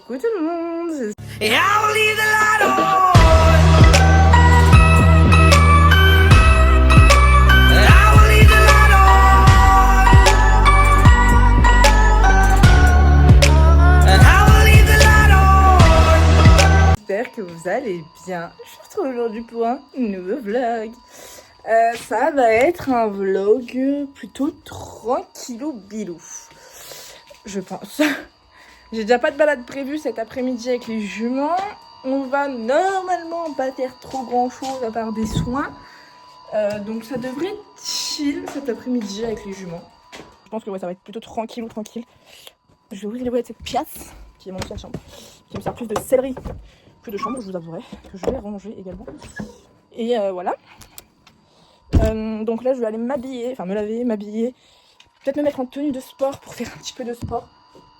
Coucou tout le monde. Et I will leave the light on. I will leave the light on. I will leave the light on. J'espère que vous allez bien. Je vous retrouve aujourd'hui pour un nouveau vlog. Ça va être un vlog plutôt tranquillou bilou, je pense. J'ai déjà pas de balade prévue cet après-midi avec les juments. On va normalement pas faire trop grand chose à part des soins. Donc ça devrait être chill cet après-midi avec les juments. Je pense que ouais, ça va être plutôt tranquille. Je vais ouvrir les volets de cette pièce qui est mon ancienne chambre, qui me sert plus de céleri que de chambre, je vous avouerai, que je vais ranger également. Et voilà. Donc là je vais aller m'habiller, enfin me laver, m'habiller, peut-être me mettre en tenue de sport pour faire un petit peu de sport.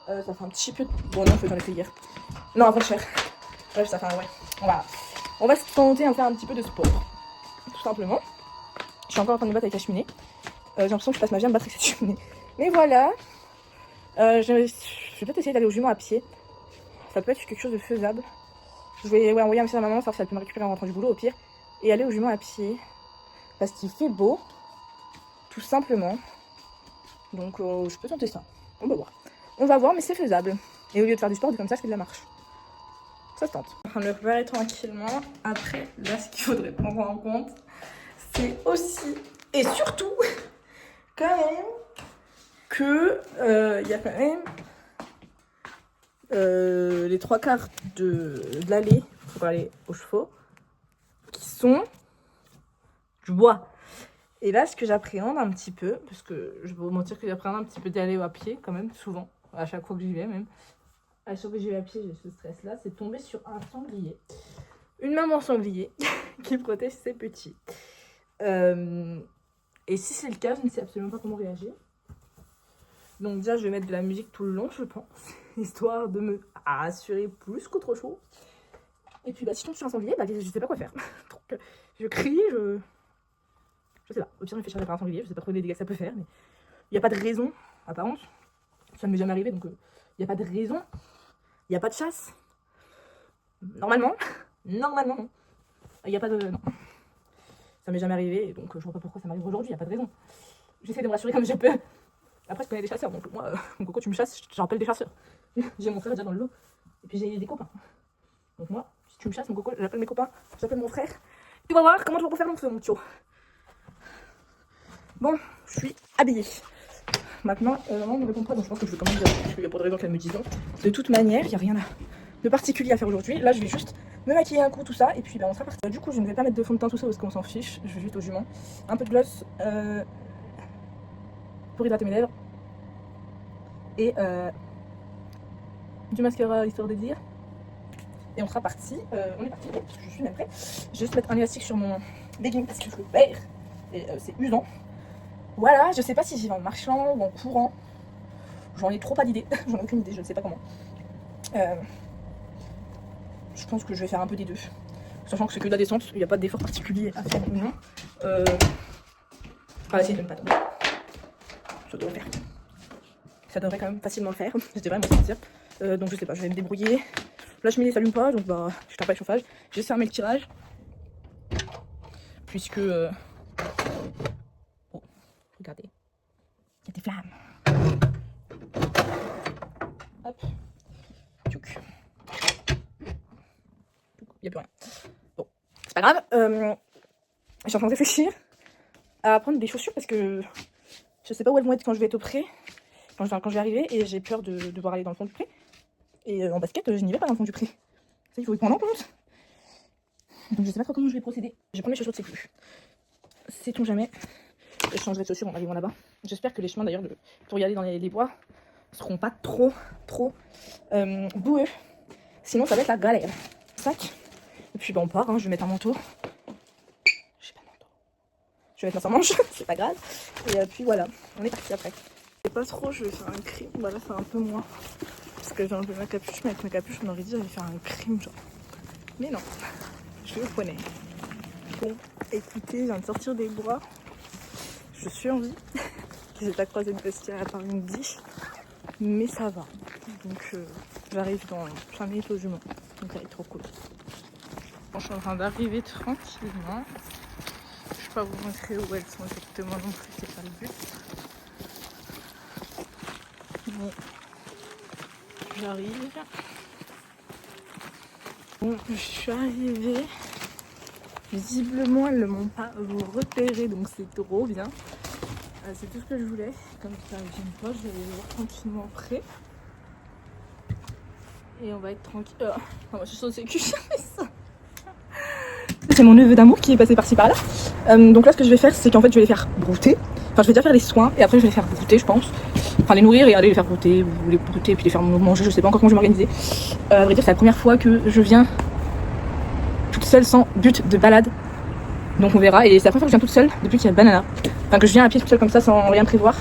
Ça fait un petit peu... Bon non, j'en ai fait hier. Non, avant-hier. Bref, ça fait un... Ouais. On va se tenter à faire un petit peu de sport. Tout simplement. Je suis encore en train de me battre avec la cheminée. J'ai l'impression que je passe ma vie à me battre avec cette cheminée. Mais voilà. Je vais peut-être essayer d'aller au jument à pied. Ça peut être quelque chose de faisable. Je vais envoyer un message à ma maman, savoir si elle peut me récupérer en rentrant du boulot au pire. Et aller au jument à pied. Parce qu'il fait beau. Tout simplement. Donc je peux tenter ça. On va voir. On va voir, mais c'est faisable. Et au lieu de faire du sport, comme ça, je fais de la marche. Ça se tente. En train de me préparer tranquillement. Après, là, ce qu'il faudrait prendre en compte, c'est aussi et surtout, quand même, que il y a quand même les 3/4 de l'allée pour aller aux chevaux qui sont du bois. Et là, ce que j'appréhende un petit peu, parce que je vais vous mentir que j'appréhende un petit peu d'aller à pied quand même, souvent. À chaque fois que j'y vais même. À chaque fois que j'y vais à pied, j'ai ce stress-là. C'est tomber sur un sanglier. Une maman sanglier qui protège ses petits. Et si c'est le cas, je ne sais absolument pas comment réagir. Donc déjà, je vais mettre de la musique tout le long, je pense. Histoire de me assurer plus qu'autre chose. Et puis, si je tombe sur un sanglier, je sais pas quoi faire. Donc, je crie, je sais pas. Au pire, je me fais charger par un sanglier. Je sais pas trop les dégâts que ça peut faire. Mais il n'y a pas de raison, apparemment. Ça ne m'est jamais arrivé, donc il n'y a pas de raison. Il n'y a pas de chasse. Normalement, non. Il n'y a pas de... Non. Ça m'est jamais arrivé, donc je vois pas pourquoi ça m'arrive aujourd'hui, il n'y a pas de raison. J'essaie de me rassurer comme je peux. Après, je connais des chasseurs, donc moi, mon coco, tu me chasses, je rappelle des chasseurs. J'ai mon frère déjà dans le lot, et puis j'ai des copains. Donc moi, si tu me chasses, mon coco, j'appelle mes copains, j'appelle mon frère. Tu vas voir comment tu vas faire mon feu, mon tio. Bon, je suis habillée. Maintenant, maman ne me répond pas, donc je pense que je vais quand même dire, parce qu'il n'y a pas de raison qu'elle me dise non. De toute manière, il n'y a rien de particulier à faire aujourd'hui. Là, je vais juste me maquiller un coup, tout ça, et puis on sera parti. Du coup, je ne vais pas mettre de fond de teint, tout ça, parce qu'on s'en fiche. Je vais juste au jument. Un peu de gloss pour hydrater mes lèvres. Et du mascara, histoire de dire. Et on sera parti. On est parti, parce que je suis même prêt. Je vais juste mettre un élastique sur mon legging, parce que je le perds. Et c'est usant. Voilà, je sais pas si j'y vais en marchant ou en courant. J'en ai trop pas d'idée. J'en ai aucune idée, je ne sais pas comment. Je pense que je vais faire un peu des deux. Sachant que c'est que de la descente, il n'y a pas d'effort particulier à faire ou non. On va essayer de ne pas tomber. Ça devrait faire. Ça devrait quand même facilement le faire. Je devrais m'en sortir. Donc je sais pas, je vais me débrouiller. La cheminée s'allume pas, donc je tape pas le chauffage. J'ai fermé le tirage. Puisque... Oh, regardez. Il y a des flammes. Hop. Tchouk. Il n'y a plus rien. Bon, c'est pas grave. Je suis en train de réfléchir à prendre des chaussures parce que je sais pas où elles vont être quand je vais être au pré. Quand je vais arriver, et j'ai peur de devoir aller dans le fond du pré. Et en basket, je n'y vais pas dans le fond du pré. Ça, il faut y prendre en compte. Donc je sais pas trop comment je vais procéder. Je vais prendre mes chaussures de sécu. Sait-on jamais. Je changerai de chaussures en arrivant là-bas. J'espère que les chemins d'ailleurs pour y aller dans les bois seront pas trop boueux. Sinon ça va être la galère. Sac. Et puis on part, hein. Je vais mettre un manteau. J'ai pas de manteau. Je vais mettre ma manche, c'est pas grave. Et puis voilà, on est parti après. Je sais pas trop, je vais faire un crime. Voilà, c'est un peu moins. Parce que j'ai enlevé ma capuche, mais avec ma capuche on aurait dit j'allais faire un crime genre. Mais non, je vais au poney. Bon, écoutez, je viens de sortir des bois. Je suis en vie. J'ai pas croisé de bestiaire à part une biche. Mais ça va. Donc J'arrive dans 5 minutes au jument. Donc ça va être trop cool. Bon, je suis en train d'arriver tranquillement. Je ne vais pas vous montrer où elles sont exactement non plus, c'est pas le but. Mais j'arrive. Bon, je suis arrivée. Visiblement, elles ne m'ont pas repéré, donc c'est trop bien. C'est tout ce que je voulais. Comme ça, j'aime pas, je vais les voir tranquillement après. Et on va être tranquille. Moi, je suis sur le sécu, ça. C'est mon neveu d'amour qui est passé par-ci par-là. Donc là, ce que je vais faire, c'est qu'en fait, je vais les faire brouter. Enfin, je vais déjà faire les soins et après, je vais les faire brouter, je pense. Enfin, les nourrir et aller les faire brouter, ou les brouter et puis les faire manger. Je sais pas encore comment je vais m'organiser. À vrai dire, c'est la première fois que je viens toute seule sans but de balade. Donc on verra. Et c'est la première fois que je viens toute seule depuis qu'il y a Banana. Enfin, que je viens à pied toute seule comme ça sans rien prévoir.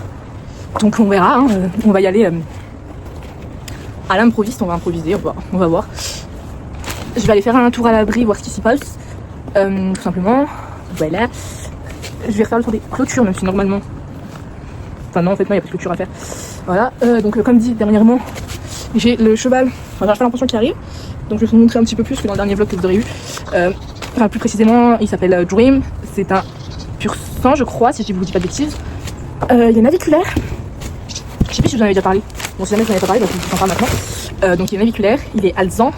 Donc on verra. Hein. On va y aller à l'improviste. On va improviser. On va voir. Je vais aller faire un tour à l'abri, voir ce qui s'y passe. Tout simplement. Voilà. Je vais refaire le tour des clôtures, même si normalement. Enfin, non, en fait, non, il n'y a pas de clôture à faire. Voilà. Donc, comme dit dernièrement, j'ai le cheval. Enfin, j'ai pas l'impression qu'il arrive. Donc, je vais vous montrer un petit peu plus que dans le dernier vlog que vous aurez eu. Enfin, plus précisément, il s'appelle Dream. C'est un pur sang, je crois, si je vous dis pas de bêtises. Il y a une aviculaire. Je sais plus si je vous en avais déjà parlé. Bon, si jamais je n'en avais pas parlé, donc je vous en parle maintenant. Donc, il y a une aviculaire. Il est alezan.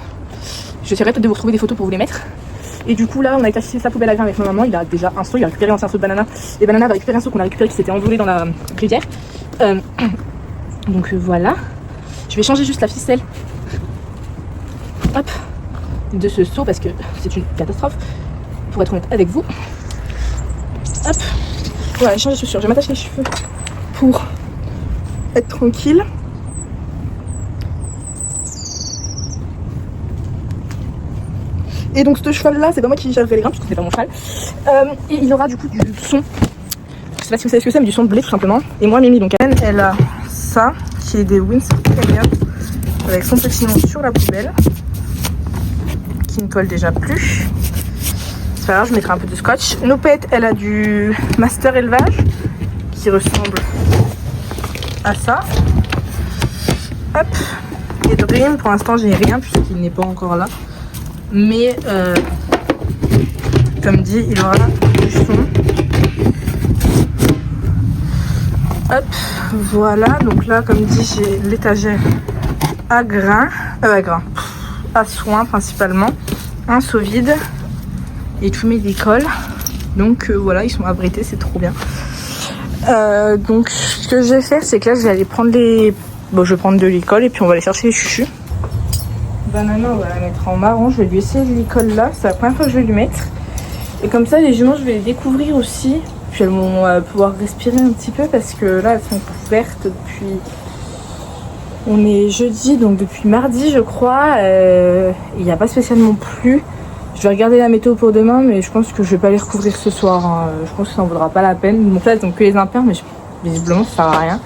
J'essaierai peut-être de vous retrouver des photos pour vous les mettre. Et du coup, là, on a été acheter sa poubelle à grains avec ma maman. Il a déjà un seau. Il a récupéré l'ancien seau de Banana. Et Banana va récupérer un seau qu'on a récupéré qui s'était envolé dans la rivière. Donc, voilà. Je vais changer juste la ficelle. Hop. De ce seau parce que c'est une catastrophe. Pour être honnête avec vous. Hop. Voilà, changer de chaussures. Je vais m'attacher les cheveux pour être tranquille. Et donc ce cheval là, c'est pas moi qui gérerai les grains puisque c'est pas mon cheval. Et il y aura du coup du son. Je sais pas si vous savez ce que c'est, mais du son de blé tout simplement. Et moi Mimi, donc elle a ça qui est des Wins Premium avec son petit nom sur la poubelle qui ne colle déjà plus. C'est pas grave, je mettrai un peu de scotch. Nopette, elle a du Master Élevage qui ressemble à ça. Hop. Et Dream, pour l'instant j'ai rien puisqu'il n'est pas encore là. Mais comme dit, il aura du son. Hop, voilà. Donc là, comme dit, j'ai l'étagère à grains, à soins principalement, un seau vide et tous mes décolles. Donc voilà, ils sont abrités, c'est trop bien. Donc ce que je vais faire, c'est que là, je vais aller prendre les. Bon, je vais prendre de l'école et puis on va aller chercher les chuchus. Banana, on va la mettre en marron. Je vais lui essayer l'école là. C'est la première fois que je vais lui mettre. Et comme ça, les juments, je vais les découvrir aussi. Puis elles vont pouvoir respirer un petit peu parce que là, elles sont couvertes depuis. On est jeudi, donc depuis mardi, je crois. Il n'y a pas spécialement plu. Je vais regarder la météo pour demain, mais je pense que je vais pas les recouvrir ce soir. Hein. Je pense que ça en vaudra pas la peine. Donc là, elles ont que les impairs, mais visiblement, ça sert à rien.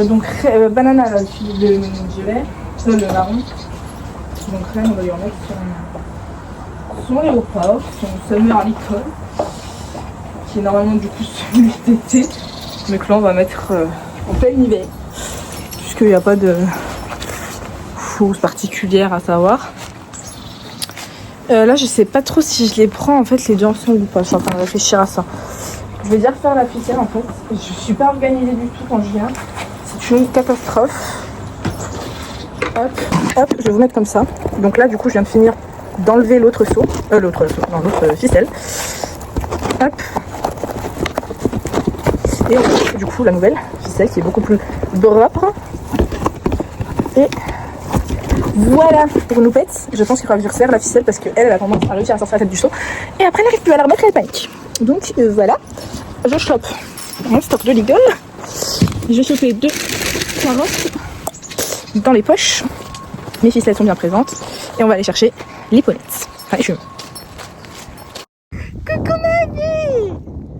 Donc, Banana, là, utilise le violet, le marron. Donc là, on va lui remettre son aéroport, son summer à l'école, qui est normalement du coup celui d'été, mais que là on va mettre en plein hiver, puisqu'il n'y a pas de chose particulière à savoir. Là, je sais pas trop si je les prends en fait les deux ensemble ou pas, je suis en train de réfléchir à ça. Je vais déjà refaire la ficelle en fait, je suis pas organisée du tout quand je viens, c'est une catastrophe. Hop, je vais vous mettre comme ça. Donc là, du coup, je viens de finir d'enlever l'autre seau, l'autre ficelle. Hop. Et on va du coup la nouvelle ficelle qui est beaucoup plus propre. Et voilà pour nous pète. Je pense qu'il faudra que je resserre la ficelle parce qu'elle a tendance à réussir à sortir la tête du seau. Et après, elle n'arrive plus à la remettre, elle panique. Donc voilà, je chope mon stock de Lidl. Je vais choper 2 carottes dans les poches. Mes ficelles sont bien présentes. Et on va aller chercher les ponettes. Enfin, les cheveux. Coucou ma vie!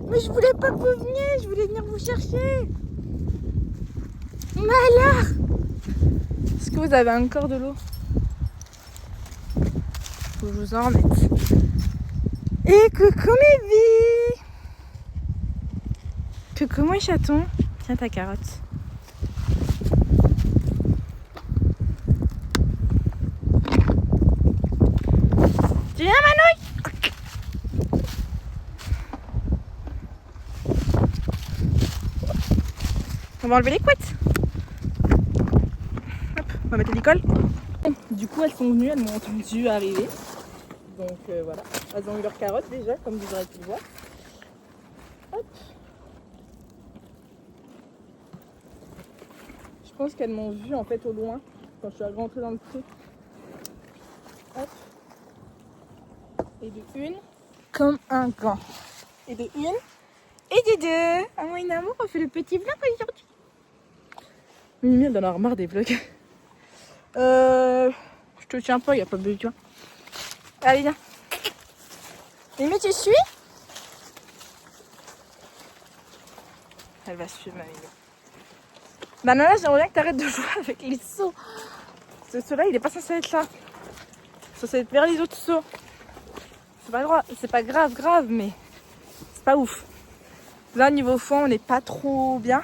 Mais je voulais pas que vous veniez, je voulais venir vous chercher. Mais alors? Est-ce que vous avez encore de l'eau? Faut que je vous en remette. Et coucou mes vies! Coucou mon chaton. Tiens ta carotte. On va enlever les couettes. Hop, on va mettre l'école. Du coup, elles sont venues, elles m'ont entendu arriver. Donc voilà, elles ont eu leurs carottes déjà, comme vous aurez pu le voir. Hop. Je pense qu'elles m'ont vu en fait au loin quand je suis rentrée dans le pré. Hop. Et de une, comme un gant. Et de une, et de deux. Ah mon amour, on fait le petit vlog aujourd'hui. Mimi, elle en a marre des vlogs. Je te tiens pas, il n'y a pas besoin. Allez, viens. Mimi, tu suis? Elle va suivre ma Mimi. Banana, j'aimerais bien que tu arrêtes de jouer avec les seaux. Ce seau-là, il est pas censé être là. C'est censé être vers les autres seaux. C'est pas grave, mais c'est pas ouf. Là, niveau fond, on n'est pas trop bien.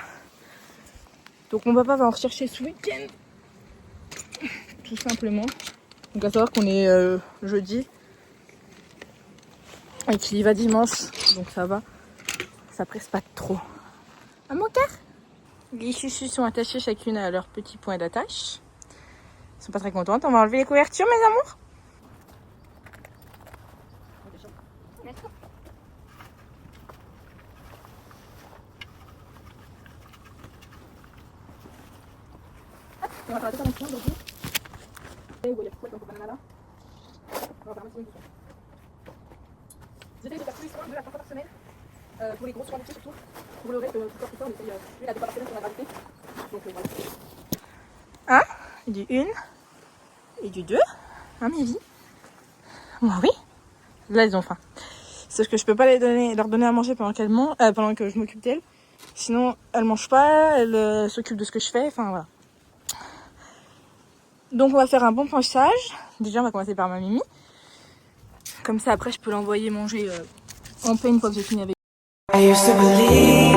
Donc mon papa va en rechercher ce week-end. Tout simplement. Donc à savoir qu'on est jeudi. Et qu'il y va dimanche. Donc ça va. Ça presse pas trop. À mon cœur. Les chouchous sont attachés chacune à leur petit point d'attache. Ils sont pas très contentes. On va enlever les couvertures, mes amours. On va faire la tête à l'enfant aujourd'hui. Et vous voyez quoi donc au banana là. On va faire un maximum de soins. J'essaie de faire tous les soins 2 à 3 fois par semaine. Pour les gros soins des pieds surtout. Pour le reste, tout ça, on essaye 1 à 2 fois par semaine sur la gravité. Donc voilà. Un, du 1 et du 2. Hein, Mimi? Moi oui. Là, elles ont faim. Sauf que je peux pas leur donner à manger pendant pendant que je m'occupe d'elles. Sinon, elles mangent pas, elles s'occupent de ce que je fais. Enfin voilà. Donc on va faire un bon panchage. Déjà on va commencer par ma Mimi. Comme ça après je peux l'envoyer manger en paix une fois que j'ai fini avec. I used to believe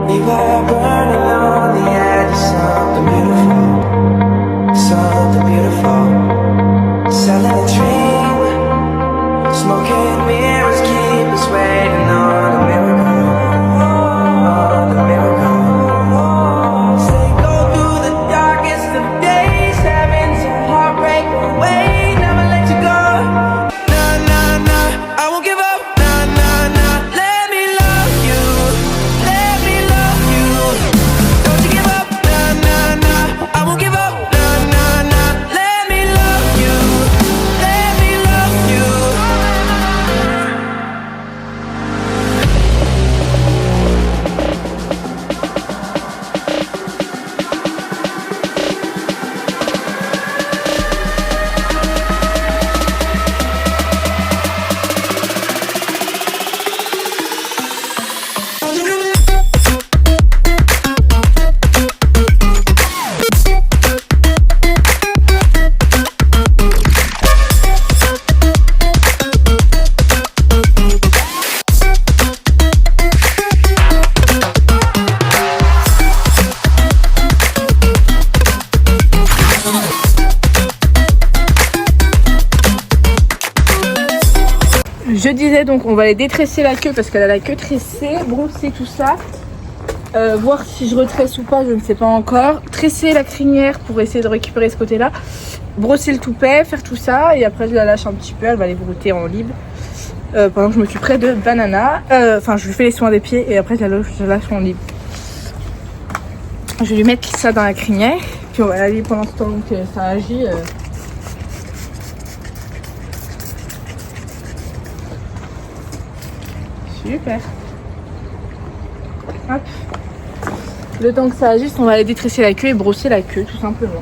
we were burning on the edge of something beautiful, something beautiful. Selling a dream, smoking mirrors keep us waiting on a miracle, on a miracle. Say go through the darkest of days, having some heartbreak away, never let you go. Nah, nah, nah, I won't give up. Nah, nah, nah, let me love you, let me love you. Don't you give up. Nah, nah, nah, I won't give up. Nah, nah, nah, let me love you, let me love you. Je disais donc on va aller détresser la queue parce qu'elle a la queue tressée, brosser tout ça, voir si je retresse ou pas, je ne sais pas encore, tresser la crinière pour essayer de récupérer ce côté là, brosser le toupet, faire tout ça et après je la lâche un petit peu, elle va aller brouter en libre pendant que je m'occuperai de Banana, enfin je lui fais les soins des pieds et après je la lâche en libre. Je vais lui mettre ça dans la crinière puis on va aller pendant ce temps que ça agit. Super. Hop. Le temps que ça agisse, on va aller détresser la queue et brosser la queue tout simplement.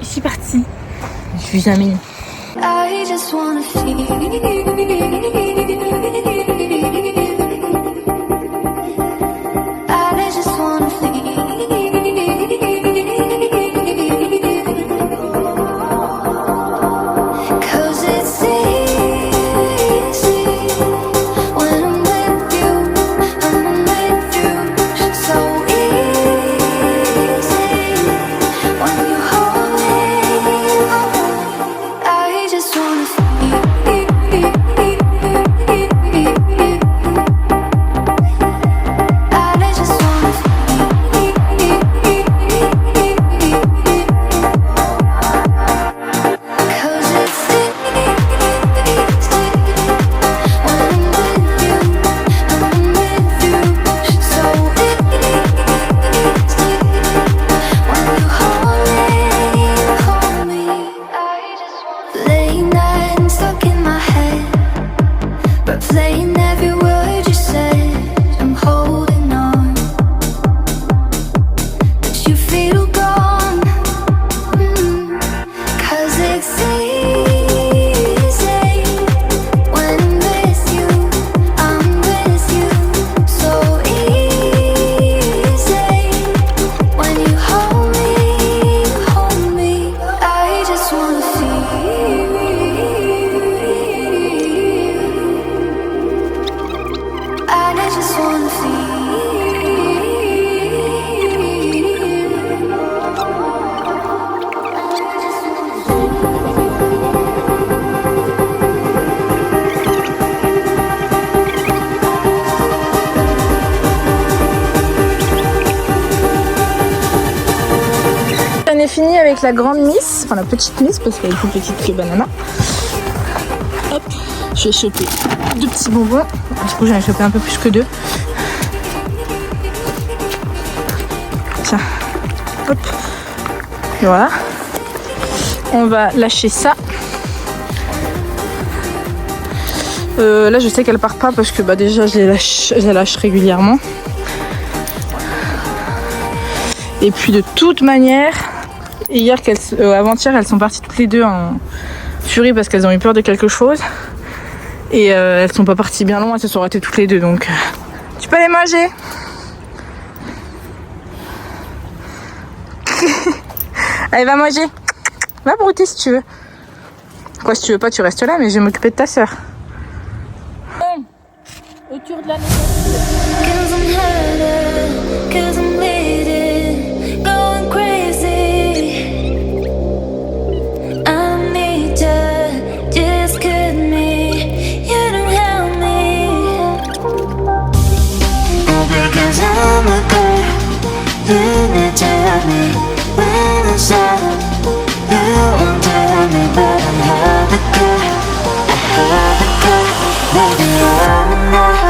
Et c'est parti. Je suis jamais. I just wanna feel. I just wanna feel. 'Cause it's easy when I'm with you. I'm with you. So easy when you hold me. I just wanna feel. avec la grande Miss, enfin la petite Miss parce qu'elle est plus petite que Banana. Hop, je vais choper 2 petits bonbons. Du coup j'en ai chopé un peu plus que 2. Tiens, hop, et voilà. On va lâcher ça. Là je sais qu'elle part pas parce que déjà je la lâche régulièrement. Et puis de toute manière, avant-hier elles sont parties toutes les deux en furie parce qu'elles ont eu peur de quelque chose. Et elles sont pas parties bien loin, elles se sont ratées toutes les deux, donc tu peux aller manger. Allez, va manger. Va brouter si tu veux. Quoi, si tu veux pas, tu restes là, mais je vais m'occuper de ta soeur. Autour de la maison. 'Cause I'm hurting, 'cause I'm bleeding, going crazy. I need you, just cut me. You don't help me. Oh, because I'm a girl, you need to help me. When I'm sad, you won't tell me, but I'm have a girl, baby, I'm not.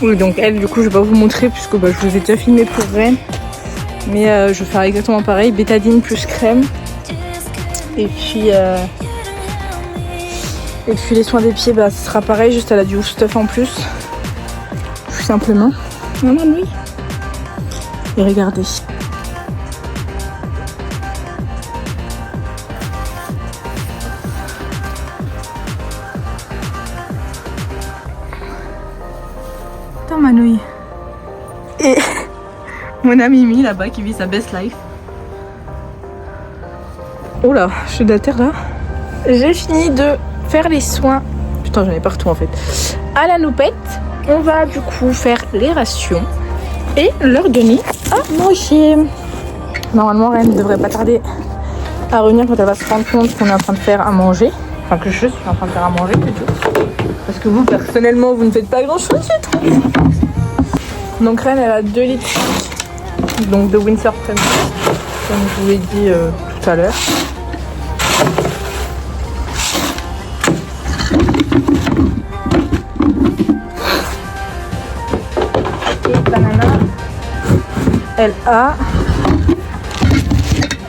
Oui, donc elle, du coup, je vais pas vous montrer puisque je vous ai déjà filmé pour Ren. Mais je vais faire exactement pareil, bétadine plus crème. Et puis les soins des pieds, ce sera pareil, juste elle a du ouf stuff en plus. Tout simplement. Maman, oui. Et regardez. Manouille. Et mon ami Mimi là-bas qui vit sa best life. Oh là, je suis de la terre là. J'ai fini de faire les soins. Putain, j'en ai partout en fait. À la noupette, on va du coup faire les rations et leur donner à manger. Normalement, Ren ne devrait pas tarder à revenir quand elle va se rendre compte qu'on est en train de faire à manger. Enfin, que je suis en train de faire à manger plutôt. Parce que vous, personnellement, vous ne faites pas grand chose, je trouve. Donc Ren, elle a 2 litres donc de Windsor Premium, comme je vous l'ai dit tout à l'heure. Et Banana, elle a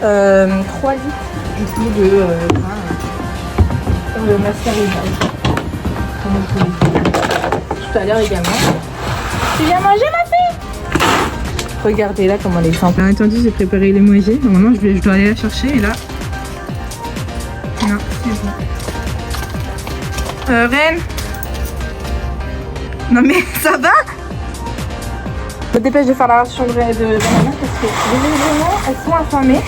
3 litres du coup de Mascarilla. Tout à l'heure également. Tu viens manger ma fille? Regardez là comment elle est simple. Bien entendu, j'ai préparé l'émoji. Normalement, je dois aller la chercher et là. Non, c'est bon. Ren. Non mais ça va? Je me dépêche de faire la ration de Banana parce que visiblement elles sont affamées.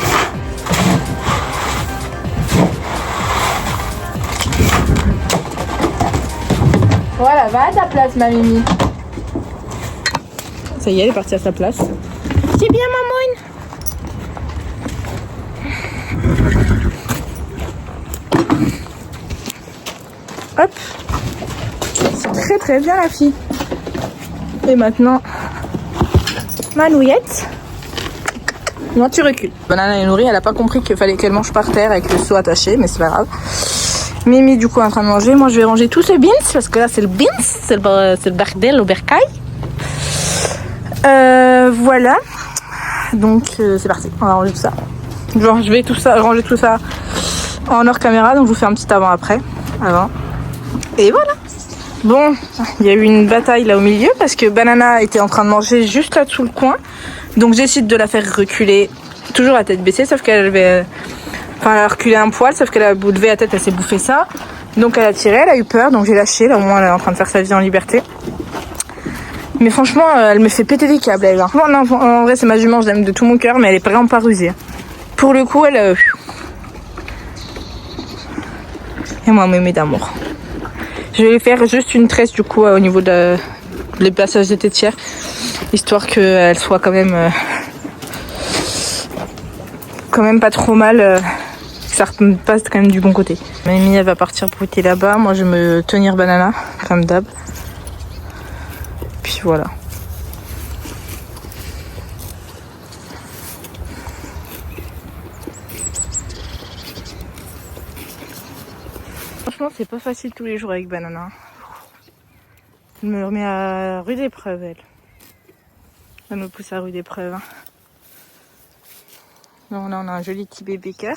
Voilà, va à ta place ma Mimi. Ça y est, elle est partie à sa place. C'est bien maman. Hop. C'est très très bien la fille. Et maintenant, Manouillette. Non, tu recules. Banana est nourrie, elle a pas compris qu'il fallait qu'elle mange par terre avec le seau attaché, mais c'est pas grave. Mimi du coup est en train de manger. Moi je vais ranger tout ce beans parce que là c'est le beans, c'est le bardel au bercail. Voilà. Donc c'est parti, on va ranger tout ça. Genre je vais ranger tout ça en hors caméra, donc je vous fais un petit avant-après. Avant. Et voilà. Bon, il y a eu une bataille là au milieu parce que Banana était en train de manger juste là sous le coin. Donc j'essaie de la faire reculer, toujours la tête baissée, sauf qu'elle avait... Enfin, elle a reculé un poil, sauf qu'elle a levé la tête, elle s'est bouffé ça. Donc elle a tiré, elle a eu peur, donc j'ai lâché. Là au moins elle est en train de faire sa vie en liberté. Mais franchement, elle me fait péter des câbles, elle. Bon, non, en vrai c'est ma jument, je l'aime de tout mon cœur, mais elle est vraiment pas rusée. Pour le coup, elle... Et moi, m'aimer d'amour. Je vais faire juste une tresse du coup au niveau de les passages des tétières, histoire qu'elle soit quand même pas trop mal, que ça passe quand même du bon côté. Mamie elle va partir brouter là-bas, moi je vais me tenir Banana comme d'hab. Puis voilà. Franchement c'est pas facile tous les jours avec Banana. Elle me remet à rude épreuve, elle. Elle me pousse à rude épreuve. Donc là, on a un joli petit bébé cœur.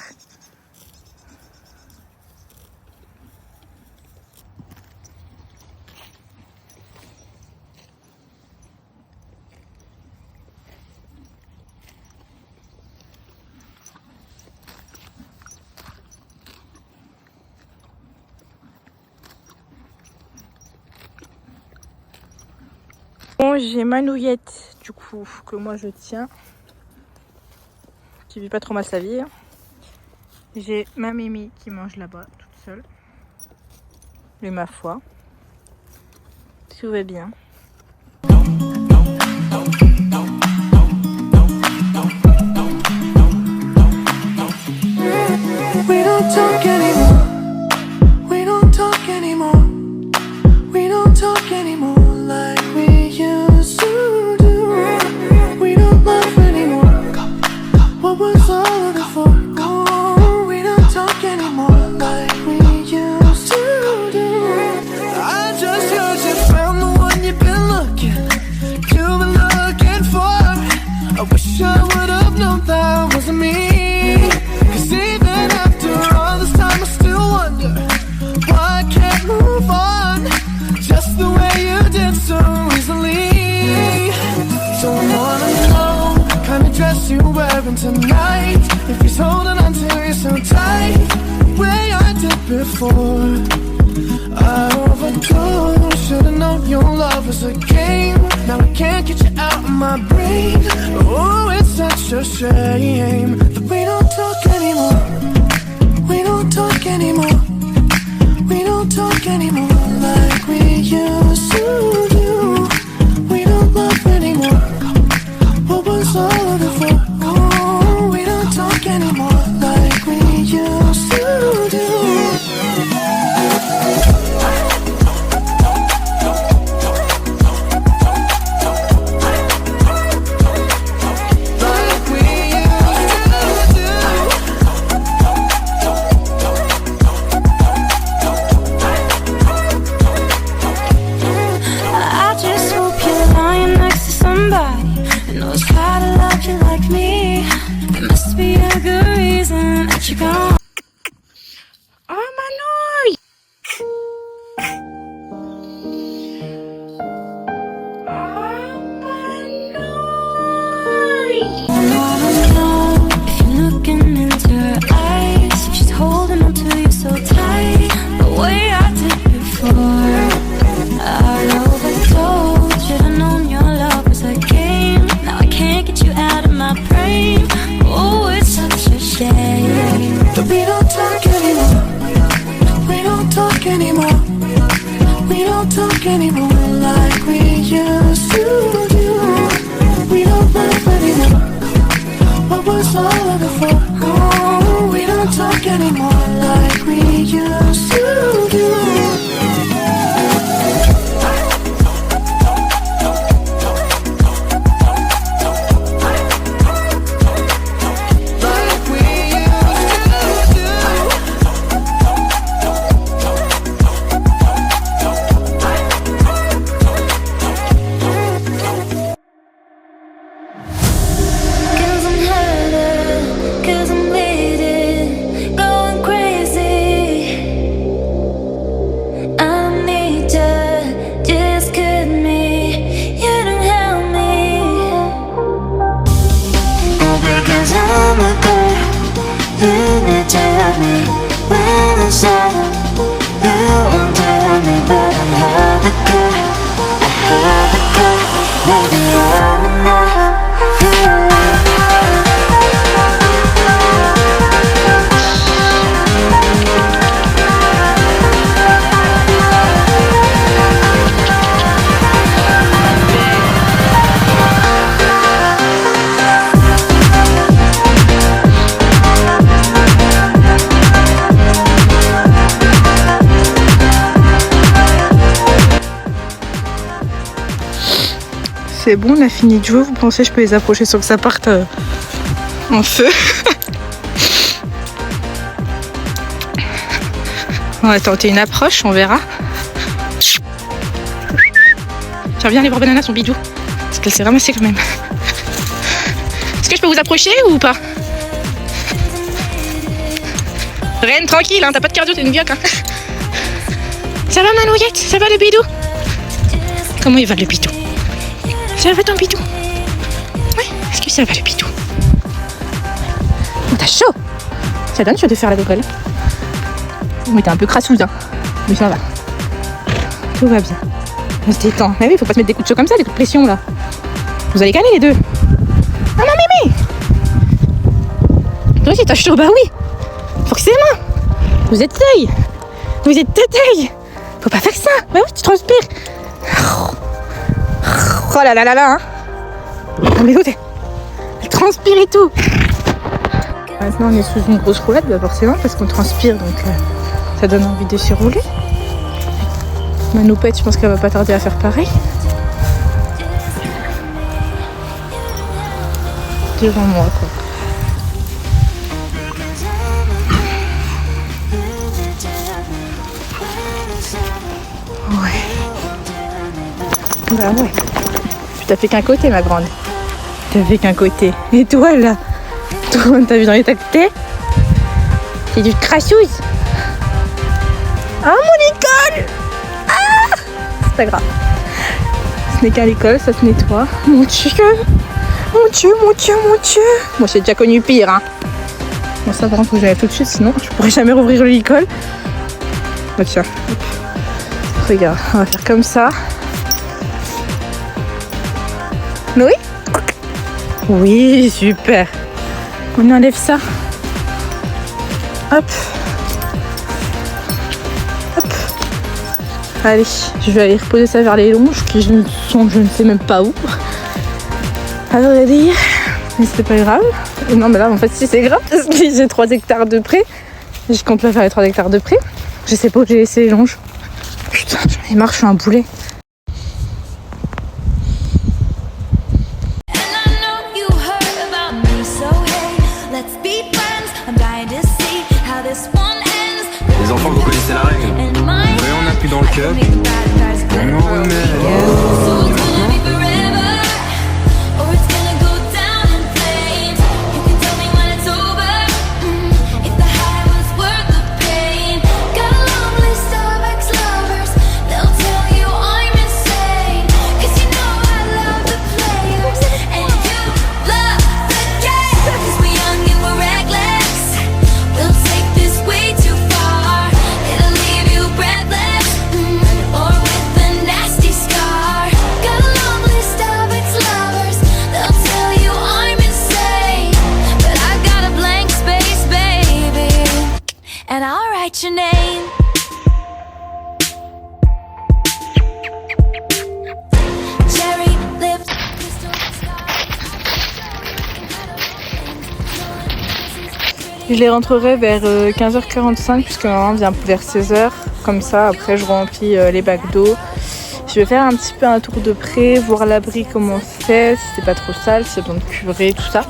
Bon, j'ai ma nouillette, du coup, que moi je tiens. Qui vit pas trop mal sa vie. J'ai ma Mimi qui mange là-bas, toute seule. Et ma foi, tout va bien. We don't talk anymore. We don't talk anymore. We don't talk anymore like we used to do. We don't laugh anymore. What was all of it for? Oh, we don't talk anymore like we used to do. I just heard you found the one you've been looking for. I wish I would have known that wasn't me. 'Cause even after all this time I still wonder why I can't move on just the way you did so easily. Don't wanna know the kind of dress you're wearing tonight, if he's holding on to you so tight, the way I did before. I overdosed, should've known your love was a game. Now I can't get you out of my brain. Oh, it's such a shame that we don't talk anymore. We don't talk anymore. We don't talk anymore like we used to do. We don't love anymore. What was all of it for? Oh, we don't talk anymore like we used to do. Cause I'm bleeding, going crazy. good. 눈을 떼어내 when I said you won't tell me, but I have it good. I have it good. Maybe I'm enough. C'est bon, on a fini de jouer. Vous pensez que je peux les approcher sans que ça parte en feu? On va tenter une approche, on verra. J'aimerais bien aller voir Banana, son bidou. Parce qu'elle s'est ramassée quand même. Est-ce que je peux vous approcher ou pas? Reine, tranquille, hein, t'as pas de cardio, t'es une vieille. Hein. Ça va, Manouillette? Ça va le bidou? Comment il va le bidou? Ça va ton bidou? Oui, est-ce que ça va le bidou? Oh, t'as chaud! Ça donne chaud de faire la gogole. Oui, t'es un peu crassouse, hein. Mais ça va. Tout va bien. On se détend. Mais oui, faut pas se mettre des coups de chaud comme ça, des coups de pression là. Vous allez gagner les deux. Ah non, mémé! Toi aussi, t'as chaud, bah oui! Forcément! Vous êtes taille! Vous êtes de taille! Faut pas faire ça! Bah oui, tu transpires! Oh là là là là, hein. Mais où elle transpire et tout. Maintenant on est sous une grosse roulette, bah forcément parce qu'on transpire, donc ça donne envie de s'y rouler. Manoupette, je pense qu'elle va pas tarder à faire pareil. Devant moi quoi. Ouais. Bah ouais. T'as fait qu'un côté, ma grande. T'as fait qu'un côté. Et toi, là? Toi, t'as vu dans l'état que t'es? C'est du crassouse. Ah, mon école! Ah! C'est pas grave. Ce n'est qu'à l'école, ça se nettoie. Mon Dieu! Mon Dieu, mon Dieu, mon Dieu! Moi, j'ai déjà connu pire, hein. Bon, ça, par contre, faut que j'aille tout de suite, sinon je pourrais jamais rouvrir l'école. Bah, tiens. Regarde, on va faire comme ça. Oui? Oui, super. On enlève ça. Hop. Hop. Allez, je vais aller reposer ça vers les longes qui sont je ne sais même pas où. À vrai dire, mais c'est pas grave. Non, mais là, en fait, si c'est grave parce que j'ai 3 hectares de près. Je compte pas faire les 3 hectares de près. Je sais pas où j'ai laissé les longes. Putain, j'en ai marre, je suis un boulet. Les enfants, vous connaissez la règle. Plus on appuie dans le cup, on en remet. And I'll write your name. Cherry lips. Je les rentrerai vers 15h45 puisque maman vient vers 16h. Comme ça, après je remplis les bacs d'eau. Je vais faire un petit peu un tour de près, voir l'abri comment c'est, si c'est pas trop sale, si c'est besoin de curer, tout ça.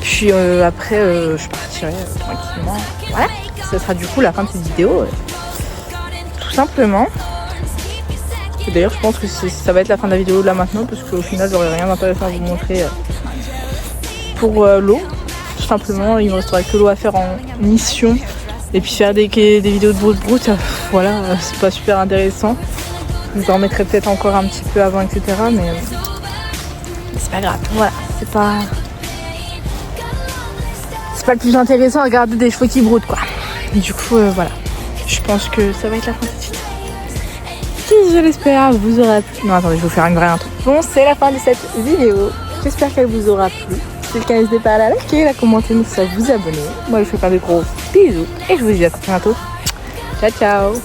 Puis après, je partirai tranquillement. Voilà, ça sera du coup la fin de cette vidéo. Tout simplement. Et d'ailleurs, je pense que ça va être la fin de la vidéo là maintenant, parce qu'au final, j'aurai rien d'intéressant à vous montrer pour l'eau. Tout simplement, il me restera que l'eau à faire en mission. Et puis faire des vidéos de broute-broute, voilà, c'est pas super intéressant. Je vous en remettrai peut-être encore un petit peu avant, etc. Mais c'est pas grave, voilà, c'est pas... c'est pas le plus intéressant à regarder des chevaux qui broutent quoi. Et du coup voilà, je pense que ça va être la fin de cette vidéo. Qui, je l'espère, vous aura plu. Non attendez, je vais vous faire une vraie intro. Bon, c'est la fin de cette vidéo. J'espère qu'elle vous aura plu. Si c'est le cas, n'hésitez pas à la liker, la commenter, n'hésitez pas à vous abonner. Moi je vous fais plein de gros bisous et je vous dis à très bientôt. Ciao ciao.